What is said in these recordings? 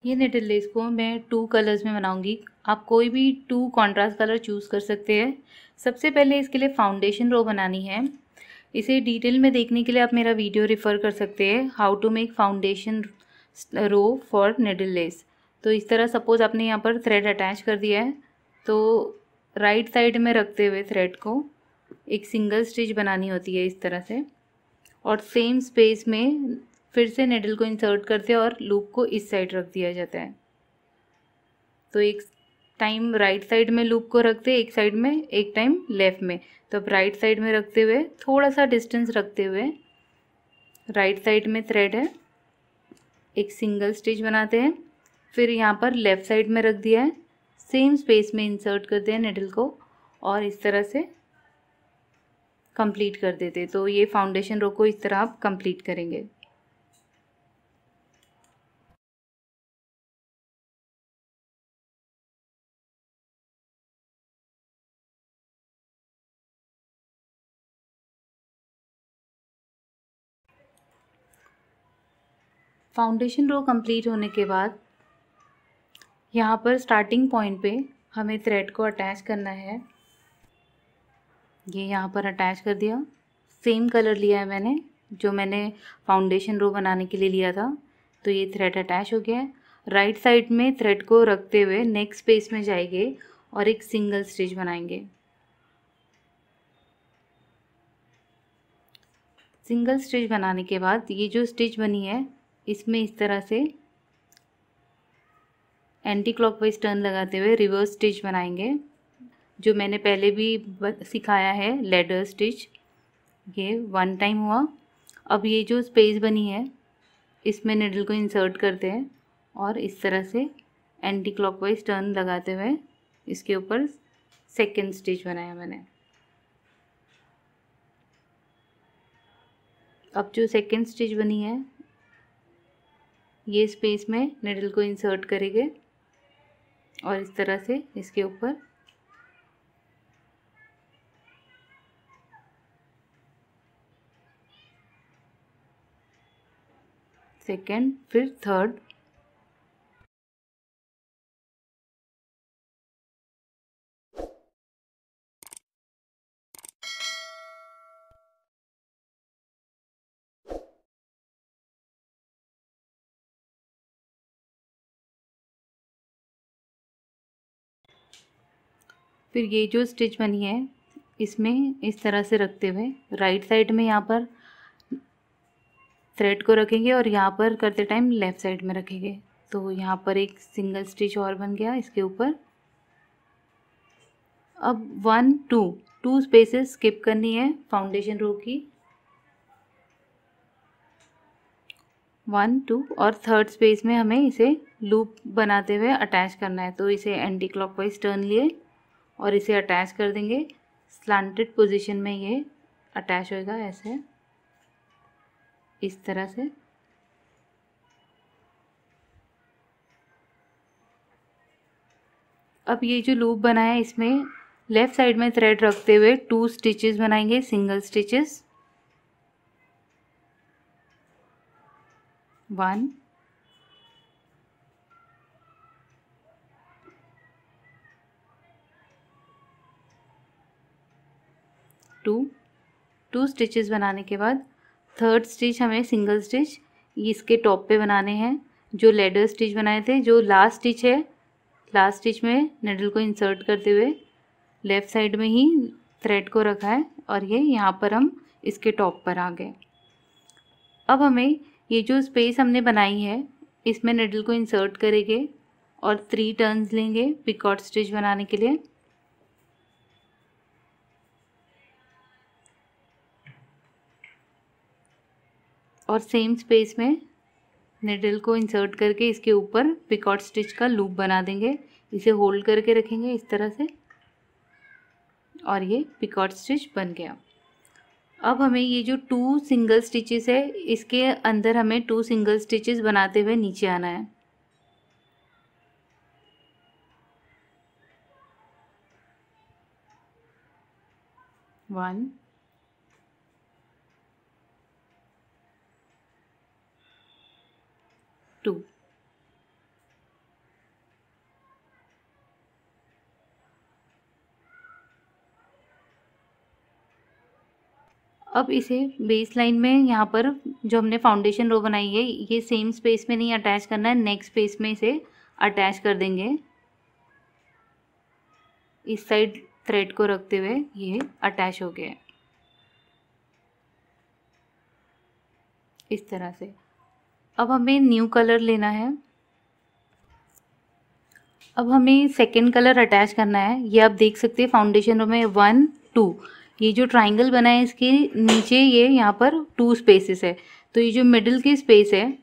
ये needle less को मैं 2 कलर्स में बनाऊंगी। आप कोई भी 2 कॉन्ट्रास्ट कलर चूज़ कर सकते हैं। सबसे पहले इसके लिए फाउंडेशन रो बनानी है। इसे डिटेल में देखने के लिए आप मेरा वीडियो रेफ़र कर सकते हैं, how to make foundation row for needleless. तो इस तरह सपोज़ आपने यहाँ पर थ्रेड अटैच कर दिया है, तो राइट साइड में रखते हुए थ्रेड को एक सिंगल स्टिच बनानी होती है इस तरह से, और सेम स्पेस में फिर से निडल को इंसर्ट करते हैं और लूप को इस साइड रख दिया जाता है। तो एक टाइम राइट साइड में लूप को रखते हैं, एक साइड में, एक टाइम लेफ़्ट में। तो अब राइट साइड में रखते हुए थोड़ा सा डिस्टेंस रखते हुए राइट साइड में थ्रेड है, एक सिंगल स्टिच बनाते हैं। फिर यहाँ पर लेफ़्ट साइड में रख दिया है, सेम स्पेस में इंसर्ट करते हैं निडल को और इस तरह से कंप्लीट कर देते। तो ये फाउंडेशन रो को इस तरह आप कंप्लीट करेंगे। फाउंडेशन रो कंप्लीट होने के बाद यहाँ पर स्टार्टिंग पॉइंट पे हमें थ्रेड को अटैच करना है। ये यहाँ पर अटैच कर दिया। सेम कलर लिया है मैंने जो मैंने फाउंडेशन रो बनाने के लिए लिया था। तो ये थ्रेड अटैच हो गया है। राइट साइड में थ्रेड को रखते हुए नेक्स्ट स्पेस में जाएंगे और एक सिंगल स्टिच बनाएंगे। सिंगल स्टिच बनाने के बाद ये जो स्टिच बनी है इसमें इस तरह से एंटी क्लॉकवाइज टर्न लगाते हुए रिवर्स स्टिच बनाएंगे, जो मैंने पहले भी सिखाया है, लेडर स्टिच। ये 1 टाइम हुआ। अब ये जो स्पेस बनी है इसमें निडल को इंसर्ट करते हैं और इस तरह से एंटी क्लॉकवाइज टर्न लगाते हुए इसके ऊपर सेकेंड स्टिच बनाया मैंने। अब जो सेकेंड स्टिच बनी है ये स्पेस में निडल को इंसर्ट करेंगे और इस तरह से इसके ऊपर सेकेंड, फिर थर्ड। फिर ये जो स्टिच बनी है इसमें इस तरह से रखते हुए राइट साइड में यहाँ पर थ्रेड को रखेंगे और यहाँ पर करते टाइम लेफ़्ट साइड में रखेंगे। तो यहाँ पर एक सिंगल स्टिच और बन गया इसके ऊपर। अब 1 2 स्पेसेस स्किप करनी है फाउंडेशन रो की। 1 2 और थर्ड स्पेस में हमें इसे लूप बनाते हुए अटैच करना है। तो इसे एंटी क्लॉकवाइज टर्न लिए और इसे अटैच कर देंगे। स्लांटेड पोजीशन में ये अटैच होएगा ऐसे, इस तरह से। अब ये जो लूप बना है इसमें लेफ़्ट साइड में थ्रेड रखते हुए 2 स्टिचेस बनाएंगे, सिंगल स्टिचेस। 1 2 स्टिचेस बनाने के बाद थर्ड स्टिच हमें सिंगल स्टिच इसके टॉप पे बनाने हैं। जो लेडर स्टिच बनाए थे, जो लास्ट स्टिच है, लास्ट स्टिच में निडल को इंसर्ट करते हुए लेफ़्ट साइड में ही थ्रेड को रखा है और ये यहाँ पर हम इसके टॉप पर आ गए। अब हमें ये जो स्पेस हमने बनाई है इसमें निडल को इंसर्ट करेंगे और 3 टर्न्स लेंगे पिकॉट स्टिच बनाने के लिए। और सेम स्पेस में निडल को इंसर्ट करके इसके ऊपर पिकॉट स्टिच का लूप बना देंगे। इसे होल्ड करके रखेंगे इस तरह से और ये पिकॉट स्टिच बन गया। अब हमें ये जो 2 सिंगल स्टिचेस है इसके अंदर हमें 2 सिंगल स्टिचेस बनाते हुए नीचे आना है। 1 2 अब इसे बेस लाइन में यहाँ पर जो हमने फाउंडेशन रो बनाई है ये सेम स्पेस में नहीं अटैच करना है, नेक्स्ट स्पेस में इसे अटैच कर देंगे। इस साइड थ्रेड को रखते हुए ये अटैच हो गया है इस तरह से। अब हमें न्यू कलर लेना है। अब हमें सेकेंड कलर अटैच करना है। ये आप देख सकते हैं फाउंडेशन रो में 1 2, ये जो ट्राइंगल बना है इसके नीचे ये यहाँ पर 2 स्पेसेस है, तो ये जो मिडिल की स्पेस है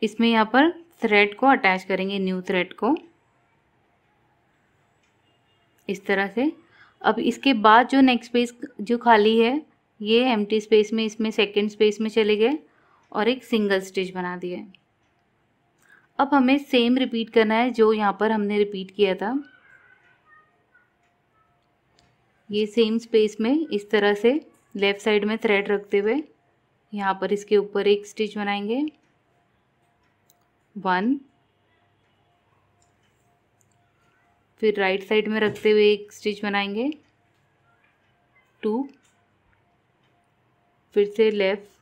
इसमें यहाँ पर थ्रेड को अटैच करेंगे, न्यू थ्रेड को इस तरह से। अब इसके बाद जो नेक्स्ट स्पेस जो खाली है ये एम्प्टी स्पेस में, इसमें सेकेंड स्पेस में चले गए और एक सिंगल स्टिच बना दिया है। अब हमें सेम रिपीट करना है जो यहाँ पर हमने रिपीट किया था। ये सेम स्पेस में इस तरह से लेफ़्ट साइड में थ्रेड रखते हुए यहाँ पर इसके ऊपर एक स्टिच बनाएंगे 1, फिर राइट साइड में रखते हुए एक स्टिच बनाएंगे 2, फिर से लेफ़्ट,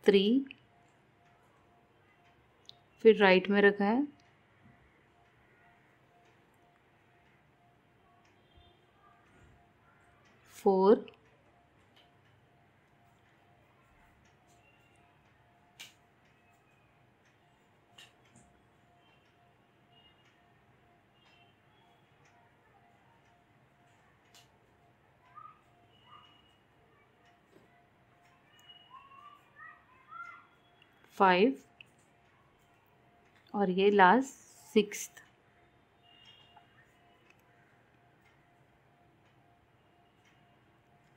थ्री, फिर राइट में रखा है 4, 5 और ये लास्ट 6।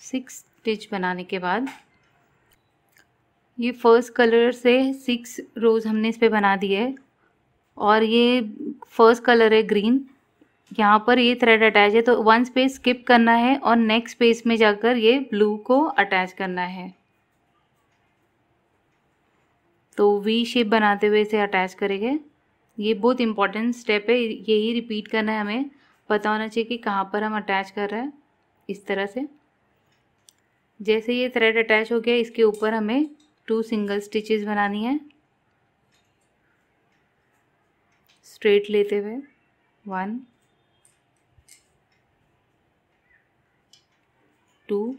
स्टिच बनाने के बाद ये फर्स्ट कलर से 6 रोज़ हमने इस पे बना दिए है और ये फर्स्ट कलर है ग्रीन, यहाँ पर ये थ्रेड अटैच है तो 1 स्पेस स्किप करना है और नेक्स्ट स्पेस में जाकर ये ब्लू को अटैच करना है। तो वी शेप बनाते हुए इसे अटैच करेंगे। ये बहुत इंपॉर्टेंट स्टेप है, यही रिपीट करना है, हमें पता होना चाहिए कि कहाँ पर हम अटैच कर रहे हैं। इस तरह से जैसे ये थ्रेड अटैच हो गया इसके ऊपर हमें 2 सिंगल स्टिचेस बनानी है स्ट्रेट लेते हुए 1 2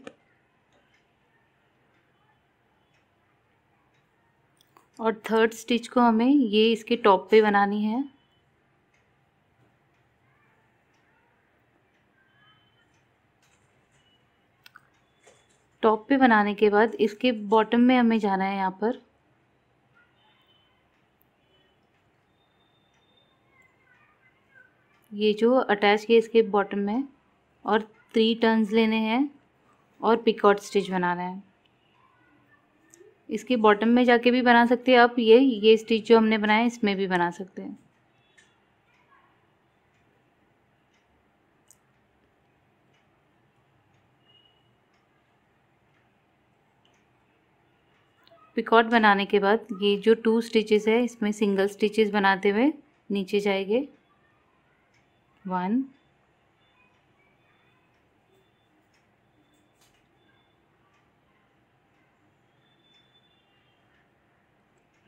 और थर्ड स्टिच को हमें ये इसके टॉप पे बनानी है। टॉप पे बनाने के बाद इसके बॉटम में हमें जाना है, यहाँ पर ये जो अटैच किया इसके बॉटम में और 3 टर्न्स लेने हैं और पिकॉट स्टिच बनाना है। इसके बॉटम में जाके भी बना सकते हैं आप, ये स्टिच जो हमने बनाया इसमें भी बना सकते हैं। पिकॉट बनाने के बाद ये जो 2 स्टिचेस है इसमें सिंगल स्टिचेस बनाते हुए नीचे जाएंगे 1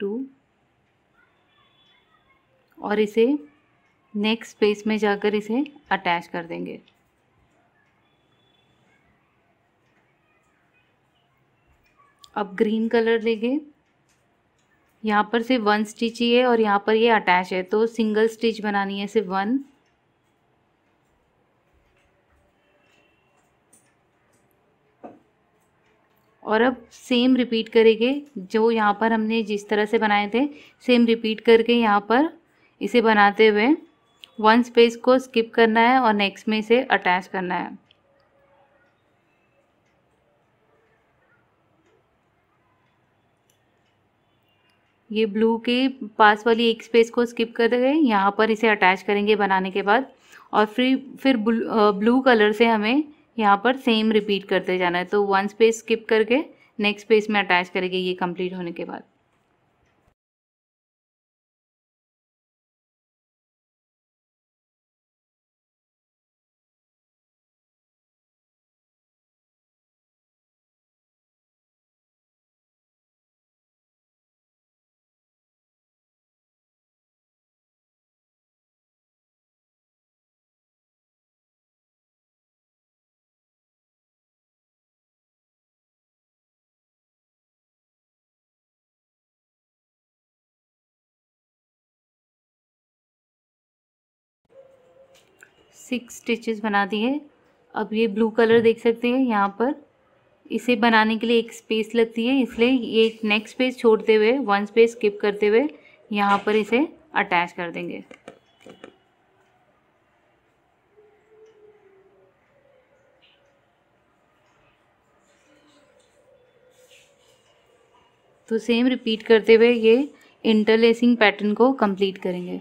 2 और इसे नेक्स्ट स्पेस में जाकर इसे अटैच कर देंगे। अब ग्रीन कलर लेंगे, यहाँ पर सिर्फ 1 स्टिच ही है और यहाँ पर ये अटैच है तो सिंगल स्टिच बनानी है सिर्फ 1 और अब सेम रिपीट करेंगे जो यहाँ पर हमने जिस तरह से बनाए थे सेम रिपीट करके यहाँ पर इसे बनाते हुए 1 स्पेस को स्किप करना है और नेक्स्ट में इसे अटैच करना है। ये ब्लू के पास वाली एक स्पेस को स्किप कर गए, यहाँ पर इसे अटैच करेंगे बनाने के बाद और फिर ब्लू कलर से हमें यहाँ पर सेम रिपीट करते जाना है। तो 1 स्पेस स्किप करके नेक्स्ट स्पेस में अटैच करेंगे ये कंप्लीट होने के बाद। 6 स्टिचेस बना दिए। अब ये ब्लू कलर देख सकते हैं यहाँ पर, इसे बनाने के लिए एक स्पेस लगती है, इसलिए ये एक नेक्स्ट स्पेस छोड़ते हुए 1 स्पेस स्किप करते हुए यहाँ पर इसे अटैच कर देंगे। तो सेम रिपीट करते हुए ये इंटरलेसिंग पैटर्न को कंप्लीट करेंगे।